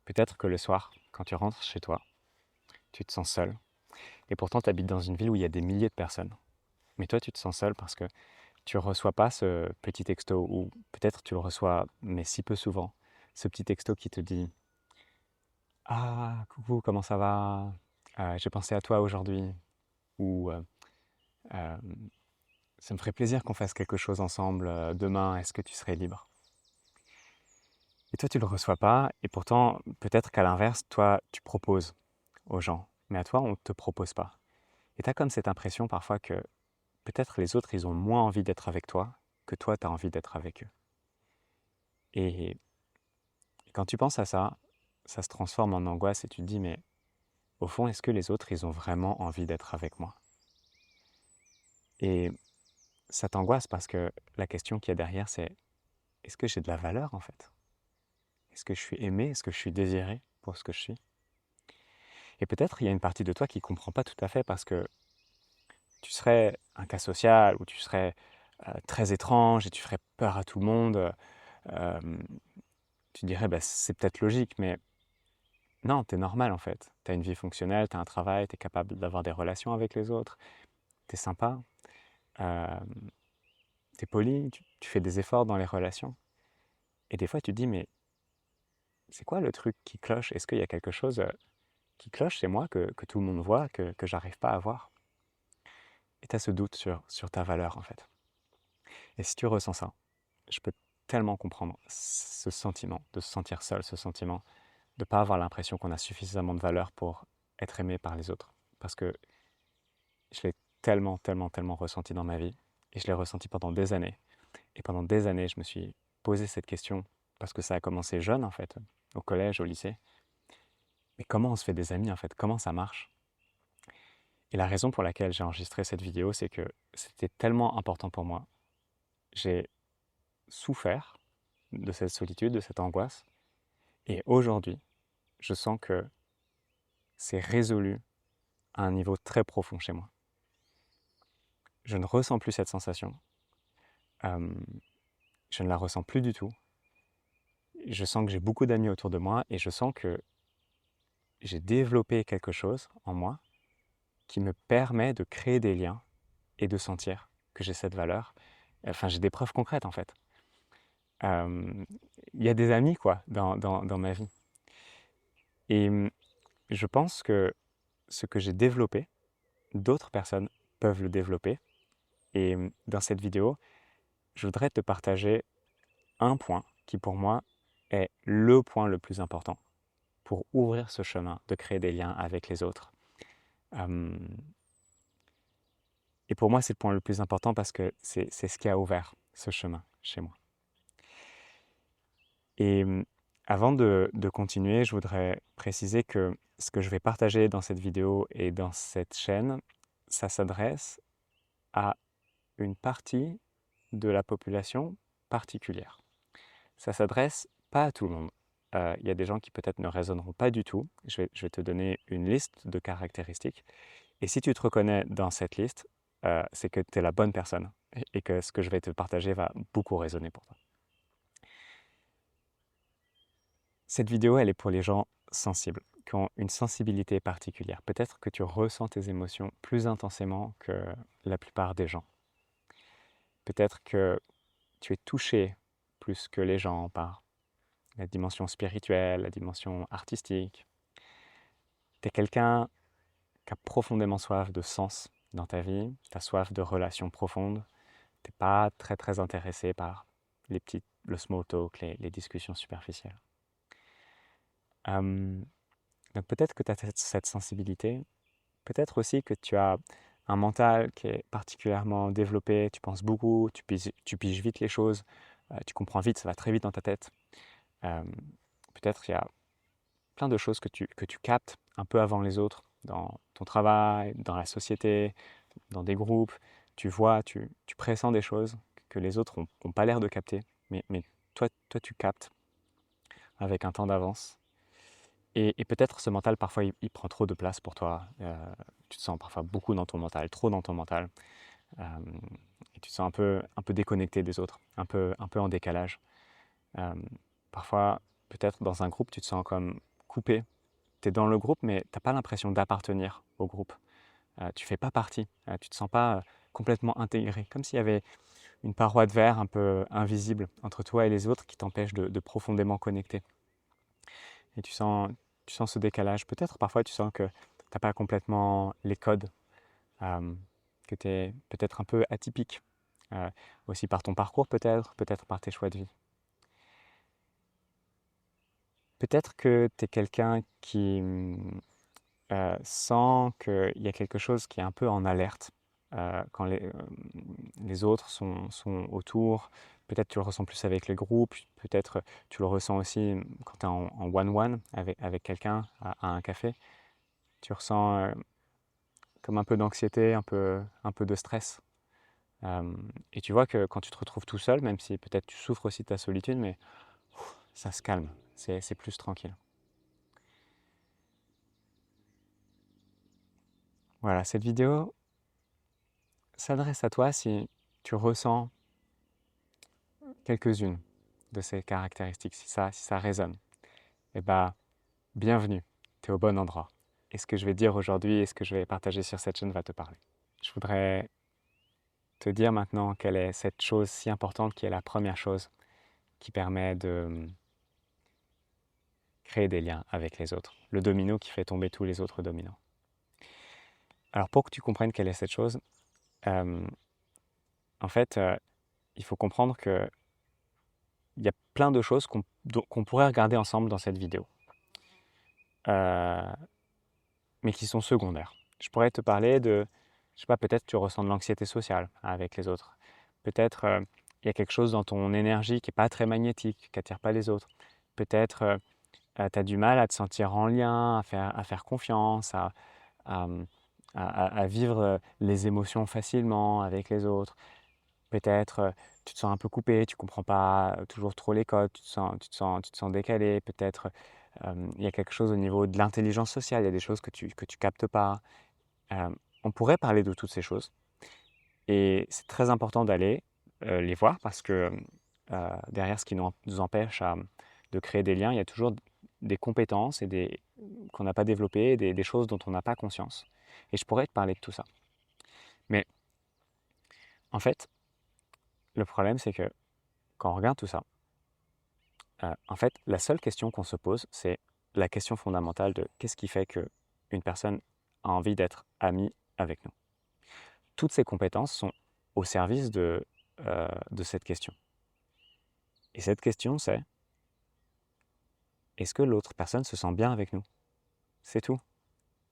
Peut-être que le soir, quand tu rentres chez toi, tu te sens seul. Et pourtant, tu habites dans une ville où il y a des milliers de personnes. Mais toi, tu te sens seul parce que tu ne reçois pas ce petit texto, ou peut-être tu le reçois, mais si peu souvent. Ce petit texto qui te dit: «Ah, coucou, comment ça va? J'ai pensé à toi aujourd'hui.» Ou «Euh, ça me ferait plaisir qu'on fasse quelque chose ensemble demain, est-ce que tu serais libre?» Et toi, tu ne le reçois pas, et pourtant, peut-être qu'à l'inverse, toi, tu proposes aux gens. Mais à toi, on ne te propose pas. Et tu as comme cette impression parfois que peut-être les autres, ils ont moins envie d'être avec toi que toi, tu as envie d'être avec eux. Et quand tu penses à ça, ça se transforme en angoisse et tu te dis, mais au fond, est-ce que les autres, ils ont vraiment envie d'être avec moi? Et ça t'angoisse parce que la question qu'il y a derrière, c'est, est-ce que j'ai de la valeur en fait? Est-ce que je suis aimé? Est-ce que je suis désiré pour ce que je suis? Et peut-être il y a une partie de toi qui ne comprend pas tout à fait parce que tu serais un cas social ou tu serais très étrange et tu ferais peur à tout le monde. Euh, Tu dirais, bah, c'est peut-être logique, mais non, tu es normal en fait. Tu as une vie fonctionnelle, tu as un travail, tu es capable d'avoir des relations avec les autres, tu es sympa, euh, tu es poli, tu fais des efforts dans les relations. Et des fois, tu te dis, mais c'est quoi le truc qui cloche? Est-ce qu'il y a quelque chose qui cloche chez moi que tout le monde voit, que j'arrive pas à voir? Et tu as ce doute sur ta valeur en fait. Et si tu ressens ça, je peux tellement comprendre ce sentiment de se sentir seul, ce sentiment de ne pas avoir l'impression qu'on a suffisamment de valeur pour être aimé par les autres. Parce que je l'ai tellement, tellement, tellement ressenti dans ma vie. Et je l'ai ressenti pendant des années. Et pendant des années, je me suis posé cette question, parce que ça a commencé jeune en fait, au collège, au lycée. Mais comment on se fait des amis en fait? Comment ça marche? Et la raison pour laquelle j'ai enregistré cette vidéo, c'est que c'était tellement important pour moi. J'ai souffert de cette solitude, de cette angoisse. Et aujourd'hui, je sens que c'est résolu à un niveau très profond chez moi. Je ne ressens plus cette sensation. Euh, je ne la ressens plus du tout. Je sens que j'ai beaucoup d'amis autour de moi et je sens que j'ai développé quelque chose en moi qui me permet de créer des liens et de sentir que j'ai cette valeur. Enfin, j'ai des preuves concrètes en fait. Euh, Il y a des amis quoi dans ma vie. Et je pense que ce que j'ai développé, d'autres personnes peuvent le développer. Et dans cette vidéo, je voudrais te partager un point qui pour moi est le point le plus important pour ouvrir ce chemin de créer des liens avec les autres. Euh, et pour moi, c'est le point le plus important parce que c'est ce qui a ouvert ce chemin chez moi. Et avant de continuer, je voudrais préciser que ce que je vais partager dans cette vidéo et dans cette chaîne, ça s'adresse à une partie de la population particulière. Ça s'adresse pas à tout le monde. Il y a des gens qui peut-être ne résonneront pas du tout. Je vais te donner une liste de caractéristiques. Et si tu te reconnais dans cette liste, c'est que tu es la bonne personne et que ce que je vais te partager va beaucoup résonner pour toi. Cette vidéo, elle est pour les gens sensibles, qui ont une sensibilité particulière. Peut-être que tu ressens tes émotions plus intensément que la plupart des gens. Peut-être que tu es touché plus que les gens par la dimension spirituelle, la dimension artistique. Tu es quelqu'un qui a profondément soif de sens dans ta vie, tu as soif de relations profondes, tu n'es pas très très intéressé par le small talk, les discussions superficielles. Euh, donc peut-être que tu as cette sensibilité, peut-être aussi que tu as un mental qui est particulièrement développé, tu penses beaucoup, tu piges vite les choses, tu comprends vite, ça va très vite dans ta tête. Euh, Peut-être qu'il y a plein de choses que tu captes un peu avant les autres, dans ton travail, dans la société, dans des groupes. Tu vois, tu pressens des choses que les autres n'ont pas l'air de capter, mais toi, tu captes avec un temps d'avance. Et peut-être ce mental, parfois, il prend trop de place pour toi. Tu te sens parfois beaucoup dans ton mental, trop dans ton mental. Euh, et tu te sens un peu déconnecté des autres, un peu en décalage. Euh, Parfois, peut-être dans un groupe, tu te sens coupé. Tu es dans le groupe, mais tu n'as pas l'impression d'appartenir au groupe. Tu ne fais pas partie. Tu ne te sens pas complètement intégré, comme s'il y avait une paroi de verre un peu invisible entre toi et les autres qui t'empêche de profondément connecter. Et tu sens ce décalage. Peut-être parfois tu sens que tu n'as pas complètement les codes, que tu es peut-être un peu atypique, aussi par ton parcours peut-être par tes choix de vie. Peut-être que tu es quelqu'un qui sent qu'il y a quelque chose qui est un peu en alerte quand les autres sont autour. Peut-être tu le ressens plus avec les groupes, peut-être tu le ressens aussi quand tu es en one-one avec quelqu'un à un café. Tu ressens comme un peu d'anxiété, un peu de stress. Et tu vois que quand tu te retrouves tout seul, même si peut-être tu souffres aussi de ta solitude, mais ça se calme, c'est plus tranquille. Voilà, cette vidéo s'adresse à toi si tu ressens quelques-unes de ces caractéristiques, si ça résonne. Eh bien, bienvenue, tu es au bon endroit. Et ce que je vais dire aujourd'hui et ce que je vais partager sur cette chaîne va te parler. Je voudrais te dire maintenant quelle est cette chose si importante qui est la première chose qui permet de créer des liens avec les autres. Le domino qui fait tomber tous les autres dominos. Alors pour que tu comprennes quelle est cette chose, en fait, il faut comprendre qu'il y a plein de choses qu'on pourrait regarder ensemble dans cette vidéo, mais qui sont secondaires. Je pourrais te parler de, je sais pas, peut-être tu ressens de l'anxiété sociale avec les autres. Peut-être il y a quelque chose dans ton énergie qui n'est pas très magnétique, qui n'attire pas les autres. Peut-être tu as du mal à te sentir en lien, à faire confiance, à, à vivre les émotions facilement avec les autres. Peut-être tu te sens un peu coupé, tu ne comprends pas toujours trop les codes, tu te sens décalé. Peut-être il y a quelque chose au niveau de l'intelligence sociale, il y a des choses que tu captes pas. On pourrait parler de toutes ces choses. Et c'est très important d'aller les voir parce que derrière ce qui nous empêche de créer des liens, il y a toujours des compétences qu'on n'a pas développées, des choses dont on n'a pas conscience. Et je pourrais te parler de tout ça. Mais en fait, le problème, c'est que quand on regarde tout ça, en fait, la seule question qu'on se pose, c'est la question fondamentale de qu'est-ce qui fait qu'une personne a envie d'être amie avec nous. Toutes ces compétences sont au service de cette question. Et cette question, c'est est-ce que l'autre personne se sent bien avec nous? C'est tout.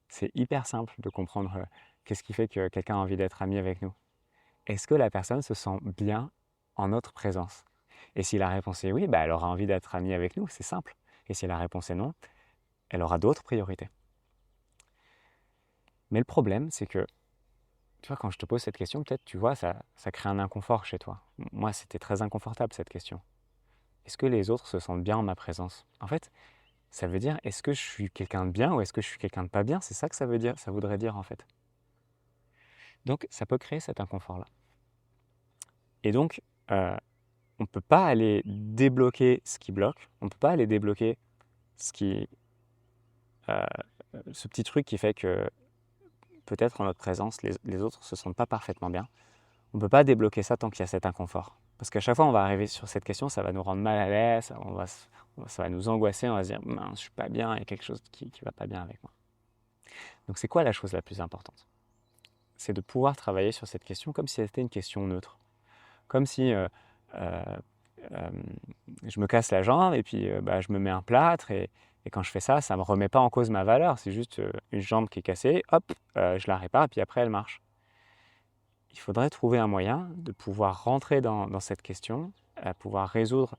C'est hyper simple de comprendre qu'est-ce qui fait que quelqu'un a envie d'être ami avec nous. Est-ce que la personne se sent bien en notre présence? Et si la réponse est oui, bah, elle aura envie d'être amie avec nous, c'est simple. Et si la réponse est non, elle aura d'autres priorités. Mais le problème, c'est que, tu vois, quand je te pose cette question, peut-être, tu vois, ça crée un inconfort chez toi. Moi, c'était très inconfortable, cette question. Est-ce que les autres se sentent bien en ma présence? En fait, ça veut dire, est-ce que je suis quelqu'un de bien ou est-ce que je suis quelqu'un de pas bien? C'est ça que ça veut dire, ça voudrait dire, en fait. Donc, ça peut créer cet inconfort-là. Et donc, on ne peut pas aller débloquer ce qui bloque, on ne peut pas aller débloquer ce petit truc qui fait que peut-être en notre présence, les autres ne se sentent pas parfaitement bien. On ne peut pas débloquer ça tant qu'il y a cet inconfort. Parce qu'à chaque fois, on va arriver sur cette question, ça va nous rendre mal à l'aise, ça va nous angoisser, on va se dire « mince, je ne suis pas bien, il y a quelque chose qui ne va pas bien avec moi ». Donc c'est quoi la chose la plus importante? C'est de pouvoir travailler sur cette question comme si c'était une question neutre. Comme si je me casse la jambe et puis je me mets un plâtre et quand je fais ça, ça ne me remet pas en cause ma valeur. C'est juste une jambe qui est cassée, hop, je la répare et puis après elle marche. Il faudrait trouver un moyen de pouvoir rentrer dans cette question, pouvoir résoudre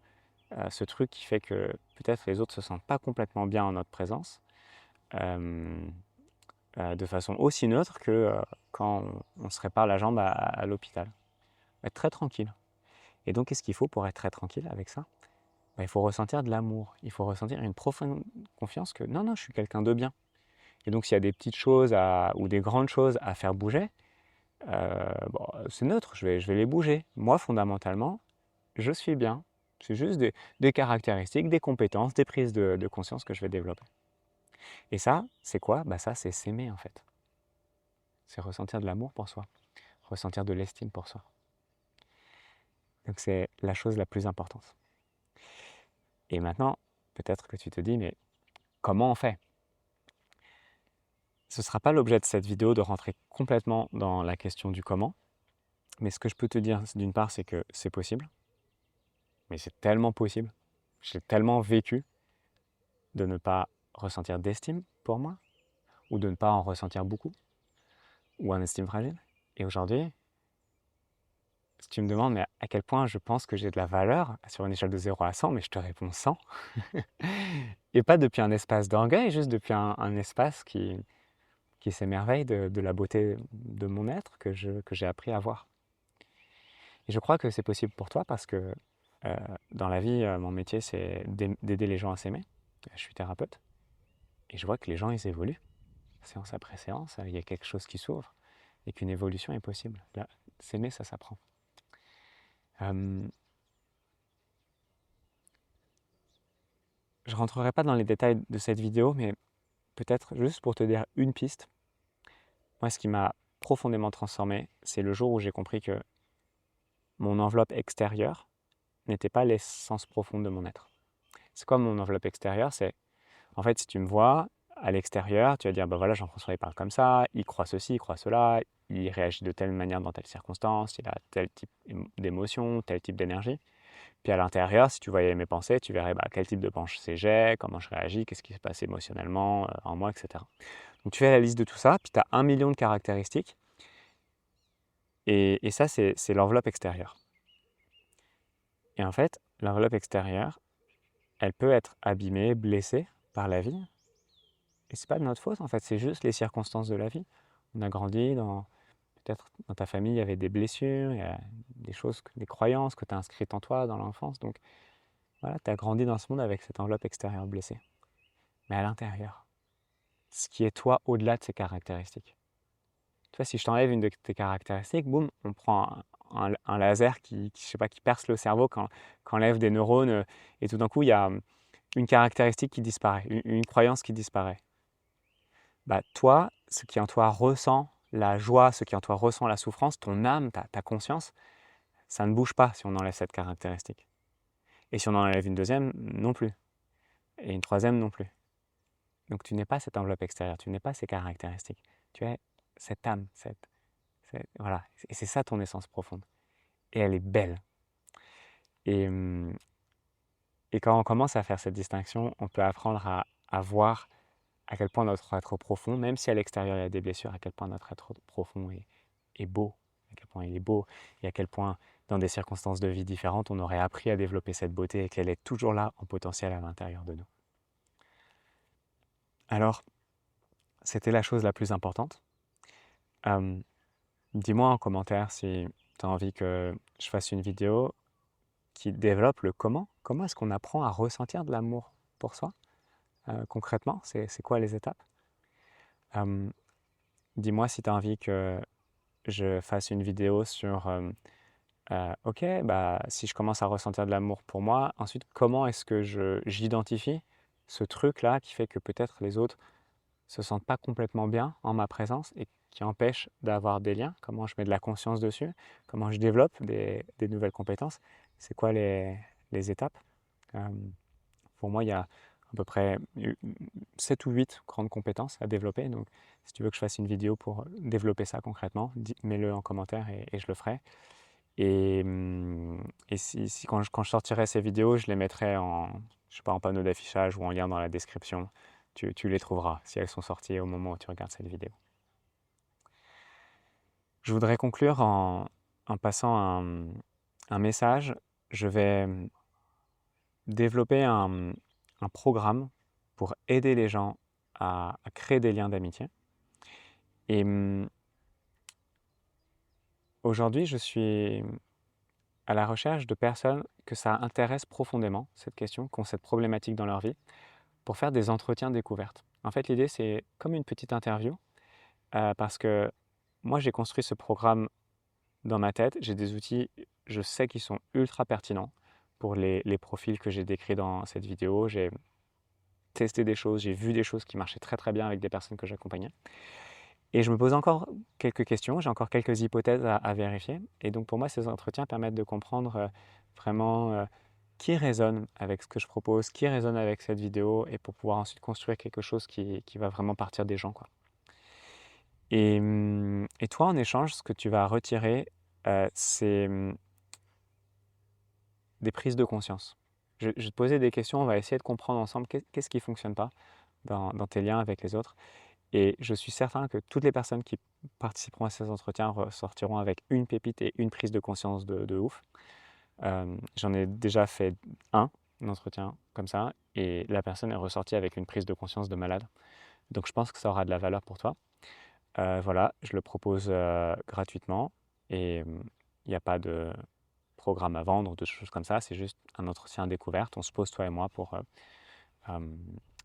ce truc qui fait que peut-être les autres ne se sentent pas complètement bien en notre présence, de façon aussi neutre que quand on se répare la jambe à l'hôpital. Être très tranquille. Et donc, qu'est-ce qu'il faut pour être très tranquille avec ça? Il faut ressentir de l'amour, il faut ressentir une profonde confiance que non, je suis quelqu'un de bien. Et donc, s'il y a des petites choses ou des grandes choses à faire bouger, c'est neutre, je vais les bouger. Moi, fondamentalement, je suis bien. C'est juste des caractéristiques, des compétences, des prises de conscience que je vais développer. Et ça, c'est quoi? Ça, c'est s'aimer en fait. C'est ressentir de l'amour pour soi, ressentir de l'estime pour soi. Donc c'est la chose la plus importante. Et maintenant, peut-être que tu te dis, mais comment on fait? Ce ne sera pas l'objet de cette vidéo de rentrer complètement dans la question du comment, mais ce que je peux te dire d'une part, c'est que c'est possible, mais c'est tellement possible, je l'ai tellement vécu de ne pas ressentir d'estime pour moi, ou de ne pas en ressentir beaucoup, ou un estime fragile. Et aujourd'hui, si tu me demandes mais à quel point je pense que j'ai de la valeur sur une échelle de 0 à 100, mais je te réponds 100. Et pas depuis un espace d'orgueil, juste depuis un espace qui s'émerveille de la beauté de mon être que j'ai appris à voir. Et je crois que c'est possible pour toi parce que dans la vie, mon métier, c'est d'aider les gens à s'aimer. Je suis thérapeute et je vois que les gens, ils évoluent. Séance après séance, il y a quelque chose qui s'ouvre et qu'une évolution est possible. Là, s'aimer, ça s'apprend. Je ne rentrerai pas dans les détails de cette vidéo, mais peut-être juste pour te dire une piste. Moi, ce qui m'a profondément transformé, c'est le jour où j'ai compris que mon enveloppe extérieure n'était pas l'essence profonde de mon être. C'est quoi mon enveloppe extérieure? C'est, en fait, si tu me vois à l'extérieur, tu vas dire, bah voilà, Jean-François, il parle comme ça, il croit ceci, il croit cela, il réagit de telle manière dans telle circonstance, il a tel type d'émotion, tel type d'énergie. Puis à l'intérieur, si tu voyais mes pensées, tu verrais quel type de pensée j'ai, comment je réagis, qu'est-ce qui se passe émotionnellement en moi, etc. Donc tu fais la liste de tout ça, puis tu as 1 million de caractéristiques, et ça, c'est l'enveloppe extérieure. Et en fait, l'enveloppe extérieure, elle peut être abîmée, blessée par la vie, et c'est pas de notre faute, en fait, c'est juste les circonstances de la vie. On a grandi peut-être dans ta famille, il y avait des blessures, il y a des choses, des croyances que tu as inscrites en toi dans l'enfance, donc voilà, tu as grandi dans ce monde avec cette enveloppe extérieure blessée. Mais à l'intérieur, ce qui est toi au-delà de ces caractéristiques. Tu vois, si je t'enlève une de tes caractéristiques, boum, on prend un laser je sais pas, qui perce le cerveau, qui enlève des neurones, et tout d'un coup, il y a une caractéristique qui disparaît, une croyance qui disparaît. Toi, ce qui en toi ressent la joie, ce qui en toi ressent la souffrance, ton âme, ta conscience, ça ne bouge pas si on enlève cette caractéristique. Et si on en enlève une deuxième, non plus. Et une troisième, non plus. Donc tu n'es pas cette enveloppe extérieure, tu n'es pas ces caractéristiques. Tu es cette âme, voilà. Et c'est ça ton essence profonde. Et elle est belle. Et, et quand on commence à faire cette distinction, on peut apprendre à voir à quel point notre être profond, même si à l'extérieur il y a des blessures, à quel point notre être profond est beau, à quel point il est beau, et à quel point dans des circonstances de vie différentes, on aurait appris à développer cette beauté et qu'elle est toujours là en potentiel à l'intérieur de nous. Alors, c'était la chose la plus importante. Dis-moi en commentaire si tu as envie que je fasse une vidéo qui développe le comment. Comment est-ce qu'on apprend à ressentir de l'amour pour soi concrètement? C'est quoi les étapes? Dis-moi si tu as envie que je fasse une vidéo sur ok, si je commence à ressentir de l'amour pour moi, ensuite comment est-ce que j'identifie ce truc-là qui fait que peut-être les autres se sentent pas complètement bien en ma présence et qui empêche d'avoir des liens, comment je mets de la conscience dessus, comment je développe des nouvelles compétences, c'est quoi les étapes. Pour moi, il y a à peu près 7 ou 8 grandes compétences à développer, donc si tu veux que je fasse une vidéo pour développer ça concrètement, mets-le en commentaire et je le ferai. Et quand je sortirai ces vidéos, je les mettrai je sais pas, en panneau d'affichage ou en lien dans la description. Tu les trouveras si elles sont sorties au moment où tu regardes cette vidéo. Je voudrais conclure en passant un message. Je vais développer un programme pour aider les gens à créer des liens d'amitié. Et aujourd'hui, je suis à la recherche de personnes que ça intéresse profondément, cette question, qui ont cette problématique dans leur vie, pour faire des entretiens découvertes. En fait, l'idée, c'est comme une petite interview, parce que moi, j'ai construit ce programme dans ma tête. J'ai des outils, je sais qu'ils sont ultra pertinents pour les profils que j'ai décrits dans cette vidéo. J'ai testé des choses, j'ai vu des choses qui marchaient très très bien avec des personnes que j'accompagnais. Et je me pose encore quelques questions, j'ai encore quelques hypothèses à vérifier. Et donc pour moi, ces entretiens permettent de comprendre vraiment qui résonne avec ce que je propose, qui résonne avec cette vidéo, et pour pouvoir ensuite construire quelque chose qui va vraiment partir des gens, quoi. Et toi, en échange, ce que tu vas retirer, c'est des prises de conscience. Je vais te poser des questions, on va essayer de comprendre ensemble qu'est-ce qui ne fonctionne pas dans tes liens avec les autres. Et je suis certain que toutes les personnes qui participeront à ces entretiens ressortiront avec une pépite et une prise de conscience de ouf. J'en ai déjà fait un entretien comme ça, et la personne est ressortie avec une prise de conscience de malade. Donc je pense que ça aura de la valeur pour toi. Voilà, je le propose gratuitement, et il n'y a pas de programme à vendre ou de choses comme ça, c'est juste un entretien découverte. On se pose, toi et moi, pour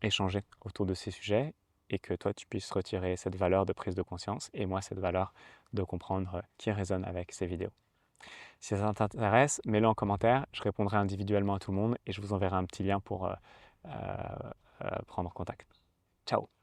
échanger autour de ces sujets, et que toi tu puisses retirer cette valeur de prise de conscience, et moi cette valeur de comprendre qui résonne avec ces vidéos. Si ça t'intéresse, mets-le en commentaire, je répondrai individuellement à tout le monde, et je vous enverrai un petit lien pour prendre contact. Ciao!